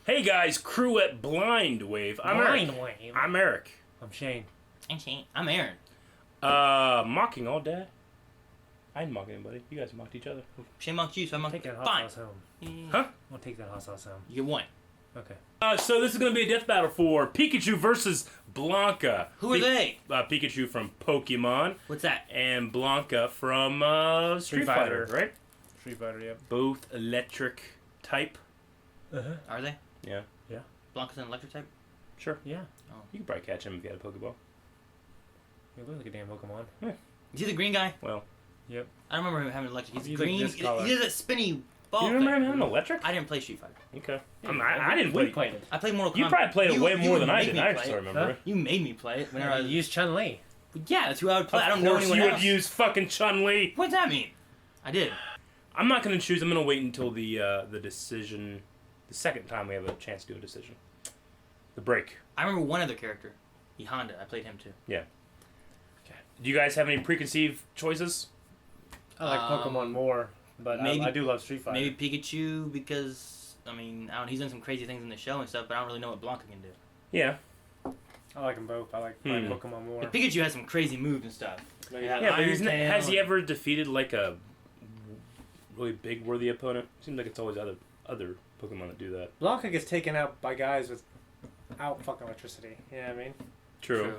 Hey guys, crew at Blind Wave. I'm Eric. I'm Eric. I'm Shane. I'm Shane. I'm Aaron. Mocking all day. I didn't mock anybody. You guys mocked each other. Shane mocked you, so I mocked Take that hot fine. sauce home. Huh? We'll take that hot sauce home. You get one. Okay. So this is going to be a death battle for Pikachu versus Blanka. Who are they? Pikachu from Pokemon. What's that? And Blanka from Street Fighter, right? Street Fighter, yep. Both electric type. Are they? Yeah. Yeah. Blanka's an electric type? Sure. Yeah. Oh. You could probably catch him if you had a Pokeball. You look like a damn Pokemon. Yeah. Is he the green guy? Well. Yep. I don't remember him having electric. He's He's green. like this color. He has that spinny ball You remember him thing. having electric? I didn't play Street Fighter. Okay. I didn't play. We played it. I played Mortal Kombat. You probably played it way more than I made did. me I play still it. remember Huh? it. You made me play it whenever I was... Use Chun-Li. Yeah, that's who I would play. I don't know Of course anyone you else. would use fucking Chun-Li. What's that mean? I did. I'm not going to choose. I'm going to wait until the decision, the second time we have a chance to do a decision. The break. I remember one other character. Honda. I played him too. Yeah. Okay. Do you guys have any preconceived choices? I like Pokemon more, but maybe- I do love Street Fighter. Maybe Pikachu because, I mean, I don't, he's done some crazy things in the show and stuff, but I don't really know what Blanka can do. Yeah. I like them both. I like Pokemon more. But Pikachu has some crazy moves and stuff. Yeah, but has he ever defeated like a really big worthy opponent? Seems like it's always other Pokemon that do that. Blanka gets taken out by guys without fucking electricity. You know what I mean? True.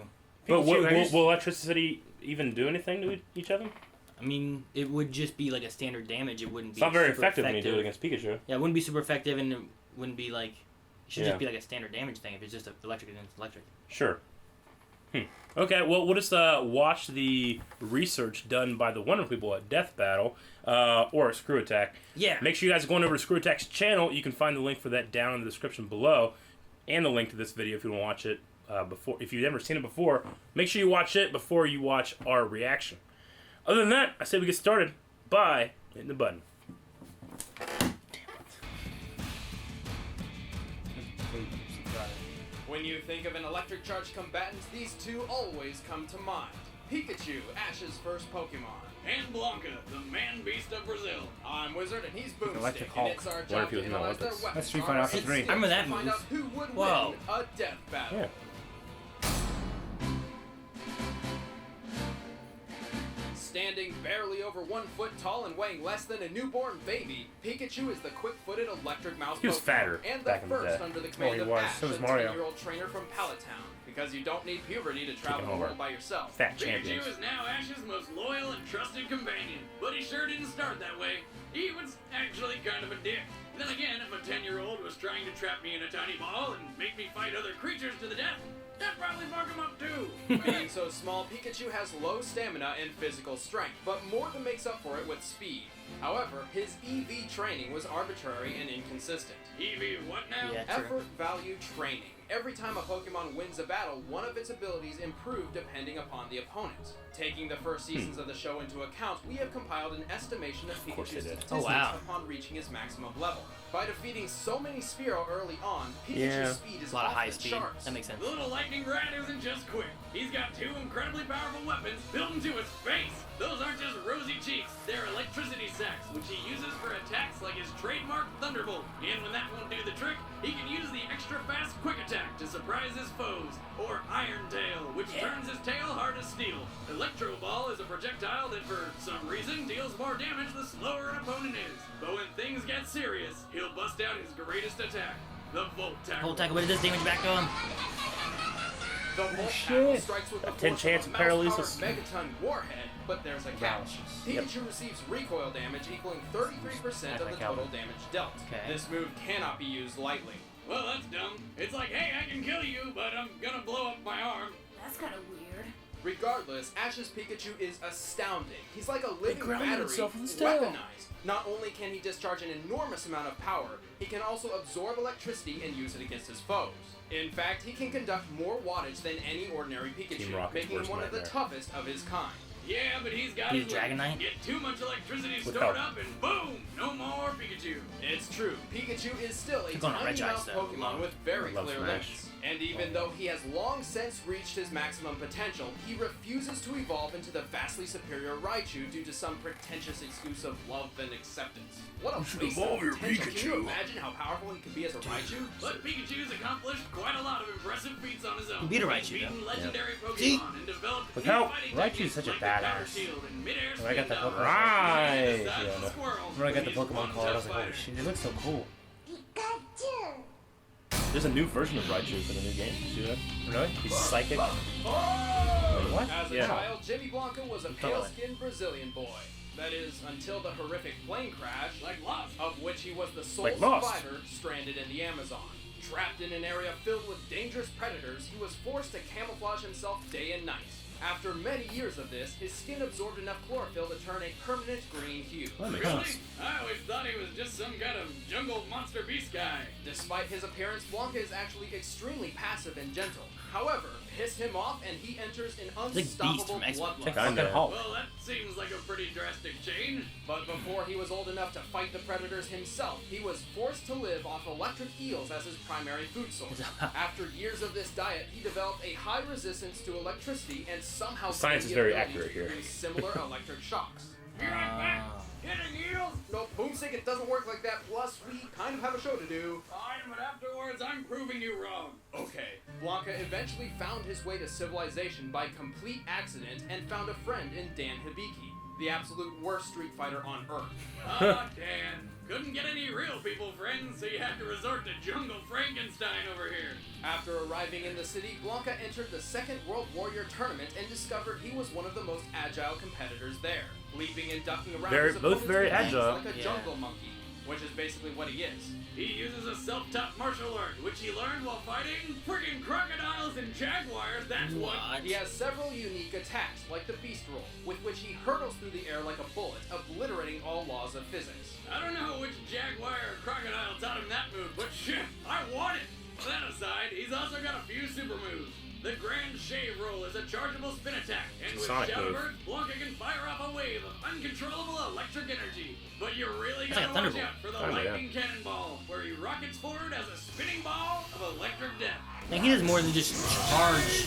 But Pikachu, will electricity even do anything to each other? I mean, it would just be like a standard damage. It wouldn't be It's not very super effective when you do it against Pikachu. Yeah, it wouldn't be super effective, and it wouldn't be like... It should Yeah. just be like a standard damage thing if it's just electric against electric. Sure. Okay, well, we'll just watch the research done by the wonderful people at Death Battle, or Screw Attack. Yeah. Make sure you guys are going over to Screw Attack's channel. You can find the link for that down in the description below, and the link to this video if you want to watch it before. If you've never seen it before, make sure you watch it before you watch our reaction. Other than that, I say we get started by hitting the button. When you think of an electric charge combatant, these two always come to mind. Pikachu, Ash's first Pokemon. And Blanka, the man-beast of Brazil. I'm Wizard and he's Boomstick, Electric and Hulk. it's our What job if he to was in the analyze their Olympics? weapons. That's Street Fighter Alpha 3. I remember that to find move. out who would Whoa. win a death battle. Yeah. Standing barely over 1 foot tall and weighing less than a newborn baby, Pikachu is the quick-footed electric mouse He was Pokemon, fatter and the back in the first day. under the command he of was. Ash, So was a Mario. 10-year-old trainer from Pallet Town, because you don't need puberty to travel the over. world by yourself. Fat champions. Pikachu is now Ash's most loyal and trusted companion, but he sure didn't start that way. He was actually kind of a dick. Then again, if a 10-year-old was trying to trap me in a tiny ball and make me fight other creatures to the death, that'd probably fuck him up too. Being so small, Pikachu has low stamina and physical strength, but more than makes up for it with speed. However, his EV training was arbitrary and inconsistent. Eevee, what now? Yeah, true. Effort value training. Every time a Pokemon wins a battle, one of its abilities improve depending upon the opponent. Taking the first seasons of the show into account, we have compiled an estimation of course they Pikachu's did. statistics Oh, wow. upon reaching his maximum level. By defeating so many Spearow early on, Pikachu's Yeah. speed is A lot of off high the speed. charts. That makes sense. The little lightning rat isn't just quick. He's got two incredibly powerful weapons built into his face. Those aren't just rosy cheeks, they're electricity sacks, which he uses for attacks like his trademark Thunderbolt. And when that won't do the trick, he can use the extra fast quick attack to surprise his foes, or Iron Tail, which turns his tail hard as steel. Electro Ball is a projectile that for some reason deals more damage the slower an opponent is. But when things get serious, he'll bust out his greatest attack, the Volt Tackle. Whole tackle, what does this damage back to him? The Volt Tackle strikes with the 10 force chance of of a paralysis. mouse-powered Megaton warhead, but there's a catch. Pikachu receives recoil damage equaling 33% of the total damage dealt. Okay. This move cannot be used lightly. Well, that's dumb. It's like, hey, I can kill you, but I'm gonna blow up my arm. That's kind of weird. Regardless, Ash's Pikachu is astounding. He's like a living grounded battery, himself in the steel. weaponized. Not only can he discharge an enormous amount of power, he can also absorb electricity and use it against his foes. In fact, he can conduct more wattage than any ordinary Team Pikachu, Rocket's making him worst one of the nightmare. toughest of his kind. Yeah, but he's got He's his a Dragon limits. Knight? Get too much electricity With stored help. up and boom, no more Pikachu. It's true. Pikachu is still a Took on a tiny Regice, enough though. Pokemon with very Love clear Smash. limits. And even though he has long since reached his maximum potential, he refuses to evolve into the vastly superior Raichu due to some pretentious excuse of love and acceptance. What a waste of potential. Can you imagine how powerful he could be as a Raichu? But Pikachu's accomplished quite a lot of impressive feats on his own. He beat a He's Raichu, beaten though. legendary Pokemon See? and developed With new help, fighting Raichu's techniques such a like the Power badass. Shield and mid-air When I got the spin Pokemon- down. Right. He's the size Yeah, of a no. squirrel, When I got but the he's Pokemon one card, I was tough like, holy fighter. shit, they look so cool. There's a new version of Raichu for the new game. You see that? Really? He's psychic. Wait, what? As a Yeah. child, Jimmy Blanca was a Totally. pale-skinned Brazilian boy. That is, until the horrific plane crash, Like Lost. of which he was the sole Like Lost. survivor stranded in the Amazon. Trapped in an area filled with dangerous predators, he was forced to camouflage himself day and night. After many years of this, his skin absorbed enough chlorophyll to turn a permanent green hue. That makes Really? sense. I always thought he was just some kind of jungle monster beast guy. Despite his appearance, Blanca is actually extremely passive and gentle. However, piss him off and he enters an like Beast unstoppable from X-Men. bloodlust. Check Kinda. fucking Hulk. Well, that seems like a pretty drastic change. But before he was old enough to fight the predators himself, he was forced to live off electric eels as his primary food source. After years of this diet, he developed a high resistance to electricity and somehow The science gained is the very ability accurate to here. produce similar electric shocks. Be right back. Ah. Hitting eels. No, boomstick, it doesn't work like that. Plus, we kind of have a show to do. Fine, but afterwards I'm proving you wrong. Okay. Blanca eventually found his way to civilization by complete accident and found a friend in Dan Hibiki, the absolute worst Street Fighter on Earth. Ah, Dan. Couldn't get any real people friends, so you had to resort to Jungle Frankenstein over here. After arriving in the city, Blanca entered the Second World Warrior Tournament and discovered he was one of the most agile competitors there, leaping and ducking around Very- his both opponent's very attacks agile. like a Yeah. jungle monkey, which is basically what he is. He uses a self-taught martial art, which he learned while fighting friggin' crocodiles and jaguars, that's what. What? He has several unique attacks, like the Beast Roll, with which he hurtles through the air like a bullet, obliterating all laws of physics. I don't know which jaguar or crocodile taught him that move, but shit, I want it! That aside, he's also got a few super moves. The Grand Shave Roll is a chargeable spin attack, and with Sonic Shadow move. Burst, Blanca can fire off a wave of uncontrollable electric energy. But you really It's like gotta a watch Thunderbolt. out for the Kinda, yeah. Lightning Cannonball, where he rockets forward as a spinning ball of electric death. Like, he does more than just charge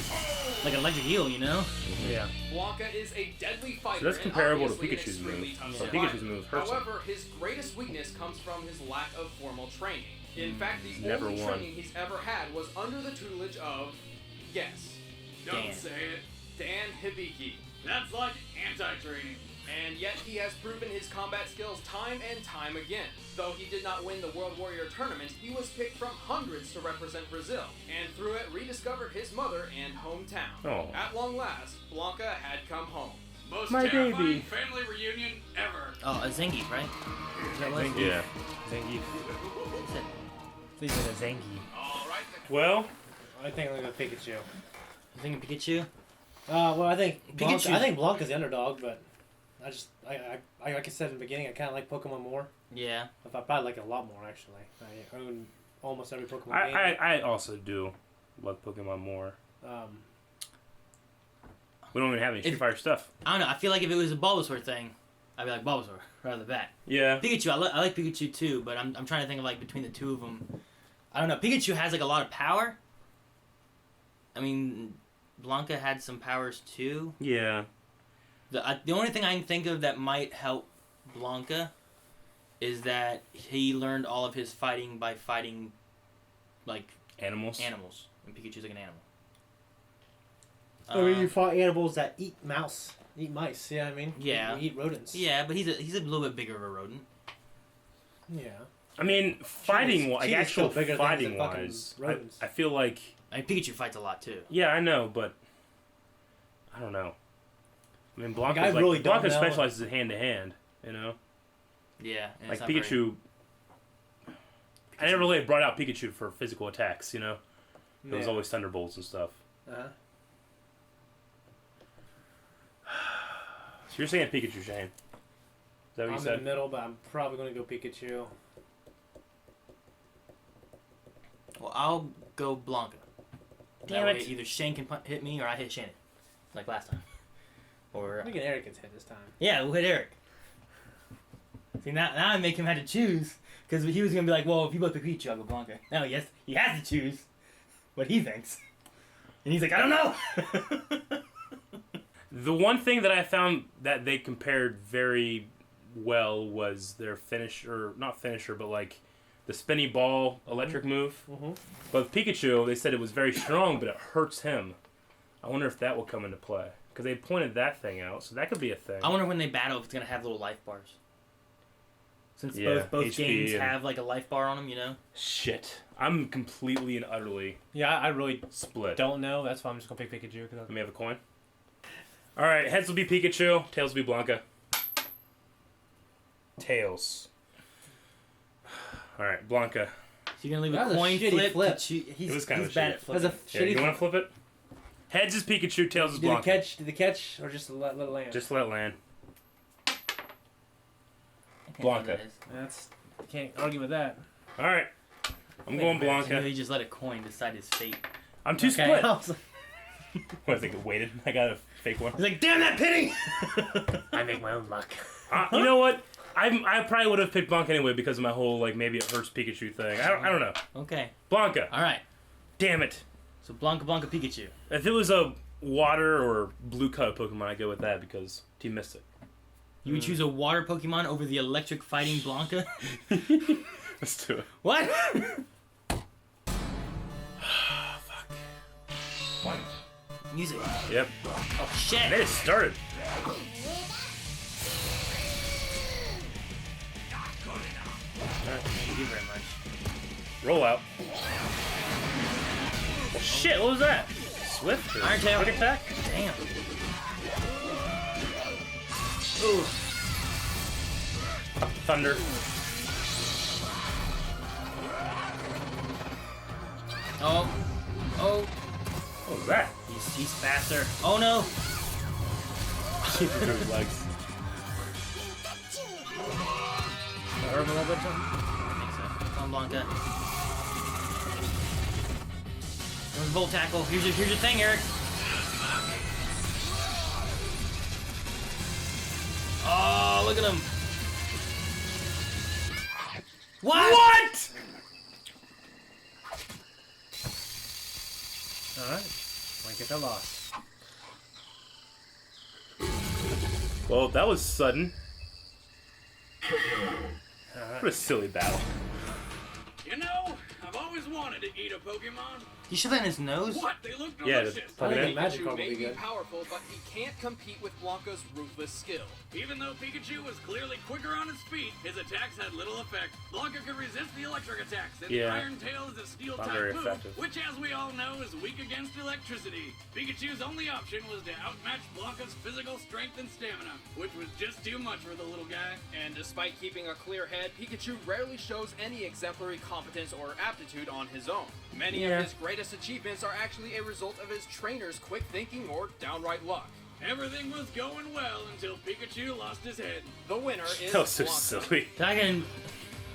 like an electric eel, you know? Yeah. Blanca is a deadly fighter. So that's and comparable to obviously an Pikachu's extremely move. tough So survivor. Pikachu's move hurts him. However, his greatest weakness comes from his lack of formal training. In fact, the He's never only won. training he's ever had was under the tutelage of, guess, Don't Dan. say it. Dan Hibiki. That's like anti-training. And yet he has proven his combat skills time and time again. Though he did not win the World Warrior Tournament, he was picked from hundreds to represent Brazil, and through it rediscovered his mother and hometown. Oh. At long last, Blanca had come home. Most My terrifying baby. family reunion ever. Oh, a Zangief, right? Is that what it was? Yeah. Zangief. What's it? Please like a Zangief. All right, Well, I think I'm gonna go Pikachu. You thinking Pikachu? Well, I think Pikachu- I think Blanca's the underdog, but I like I said in the beginning, I kind of like Pokemon more. Yeah. I probably like it a lot more actually. I own almost every Pokemon game. I also do love Pokemon more. Um, We don't even have any Street If- Fighter stuff. I don't know. I feel like if it was a Bulbasaur thing, I'd be like Bulbasaur right off the bat. Yeah. Pikachu, I like Pikachu too, but I'm trying to think of like between the two of them. I don't know. Pikachu has like a lot of power. I mean, Blanca had some powers too. Yeah. The only thing I can think of that might help Blanca is that he learned all of his fighting by fighting like Animals. animals, and Pikachu's like an animal. I mean, you fought animals that eat mice. Yeah, I mean. Yeah. Eat rodents. Yeah, but he's a little bit bigger of a rodent. Yeah. I mean, fighting, like Cheetah's actual still bigger things fighting than fucking wise, rodents. I feel like, I mean, Pikachu fights a lot too. yeah, I know, but I don't know. I mean, Blanca I really don't Blanca know. specializes in hand to hand, you know. Yeah, and Like it's not very- Pikachu, I never really brought out Pikachu for physical attacks, you know. It was Yeah. always Thunderbolts and stuff. Uh-huh. So you're saying Pikachu, Shane? Is that what I'm you in said? the middle, but I'm probably going to go Pikachu. Well, I'll go Blanca. Damn That way it. either Shane can hit me or I hit Shannon, like last time. Or I'm thinking Eric gets hit this time. yeah, we'll hit Eric. See now I make him have to choose because he was gonna be like, well, if you both pick Pikachu, I'll go Blanka. Now yes, he has to choose what he thinks, and he's like, I don't know. The one thing that I found that they compared very well was their not finisher, but like the spinny ball electric move. Mm-hmm. But with Pikachu, they said it was very strong, but it hurts him. I wonder if that will come into play. Because they pointed that thing out, so that could be a thing. I wonder when they battle if it's gonna have little life bars. Since Yeah, both HP games and- have like a life bar on them, you know. Shit. I'm completely and utterly Yeah, I really split. don't know. That's why I'm just gonna pick Pikachu. Let me have a coin. Alright, heads will be Pikachu, tails will be Blanka. Tails. Alright, Blanka. So you're gonna leave That a was a coin shitty flip. flip. He's It was kinda he's bad shitty. at That's flipping. a Yeah, shitty. you want to flip it? Heads is Pikachu, tails is Did Blanka. the catch, or just let it land? Just let it land. I can't tell what Blanka. that is. That's can't argue with that. Alright. I'm going So Blanka. he just let a coin decide his fate. I'm too Okay. split. I was like, What, I think it waited? I got a fake one. He's like, damn that pity! I make my own luck. You know what? I probably would have picked Blanka anyway because of my whole, like, maybe it hurts Pikachu thing. I don't know. Okay, Blanka. all right. Damn it. So Blanka Pikachu. If it was a water or blue color Pokemon, I'd go with that because Team Mystic. You would choose a water Pokemon over the electric fighting Blanka? Let's do it. What? One. Music. Yep. Oh shit. They just started. Alright, thank you very much. Roll out. Shit, what was that? Swift? Or Iron Tail. Quick attack? Damn. Ooh. Thunder. Oh. Oh. What was that? He's faster. Oh no. She threw his legs. Hurt him a little bit, something? I think so. Come on, Blanka. There's Volt Tackle. Here's your thing, Eric. Oh, look at him. What? What? Alright. Blanket that lost. Well, that was sudden. Alright. What a silly battle. You know, I've always wanted to eat a Pokemon. You shove that in his nose? What? They look Yeah, delicious. Plug it in. Magic Pikachu Ball may would be be good. powerful, but he can't compete with Blanka's ruthless skill. Even though Pikachu was clearly quicker on his feet, his attacks had little effect. Blanka could resist the electric attacks, and Yeah. the Iron Tail is a steel Not type very move, effective. which, as we all know, is weak against electricity. Pikachu's only option was to outmatch Blanka's physical strength and stamina, which was just too much for the little guy. And despite keeping a clear head, Pikachu rarely shows any exemplary competence or aptitude on his own. Many Yeah. of his greatest achievements are actually a result of his trainer's quick thinking or downright luck. Everything was going well until Pikachu lost his head. The winner is That was so Blanka. silly.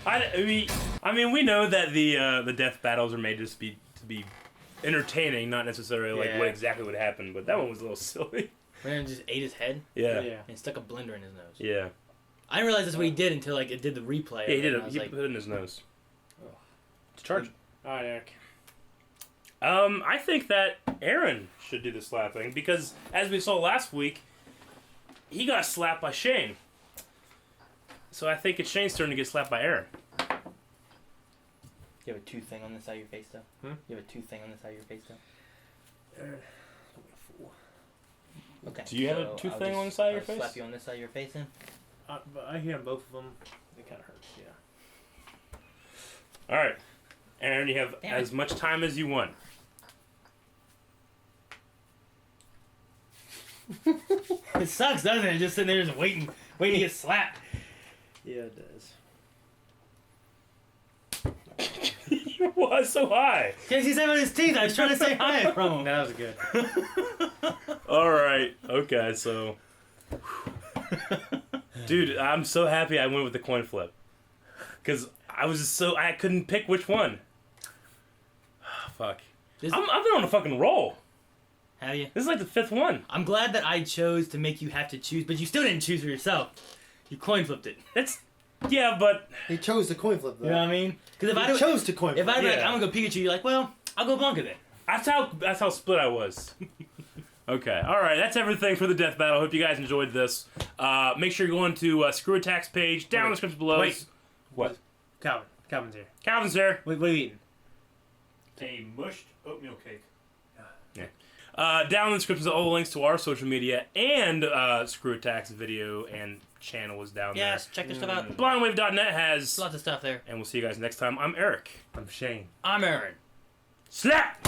I I mean, we know that the death battles are made to be entertaining, not necessarily like Yeah. what exactly would happen. But that one was a little silly. Ran just ate his head Yeah. and stuck a blender in his nose. Yeah. I didn't realize that's what he did until like it did the replay. Yeah, he did and it. I was He like, put it in his nose. Oh. To charge. Alright, Eric. I think that Aaron should do the slapping because, as we saw last week, he got slapped by Shane. So I think it's Shane's turn to get slapped by Aaron. You have a tooth thing on this side of your face, though. Hmm? You have a tooth thing on this side of your face, though. Aaron. Don't be a fool. Okay. Do you have a so tooth I'll thing just- on the side of I'll your face? Slap you on this side of your face, then. But I hear both of them. It kind of hurts. Yeah. All right, Aaron, you have Damn as much time as you want. It sucks, doesn't it? Just sitting there, just waiting to get slapped. Yeah, it does. Why so high? Can't see some of his teeth. I was trying to say hi from him. That was good. All right. Okay. So, dude, I'm so happy I went with the coin flip because I couldn't pick which one. Fuck. This- I've been on a fucking roll. Have you? This is like the 5th one. I'm glad that I chose to make you have to choose, but you still didn't choose for yourself. You coin flipped it. Yeah, but He chose to coin flip though. You know what I mean? Because if He I chose to coin flip. if I like, Yeah. I'm gonna go Pikachu, you're like, well, I'll go Blanka then. that's how split I was. Okay, all right, that's everything for the death battle. Hope you guys enjoyed this. Make sure you're going to Screw Attack's page down in the description below. Wait. What? Calvin's here. Calvin's there. What are you eating? A mushed oatmeal cake. Down in the description, all the links to our social media and Screw Attack's video and channel is down Yes, check this stuff out. there. BlindWave.net has, Lots of stuff there. and we'll see you guys next time. I'm Eric. I'm Shane. I'm Aaron. Slap!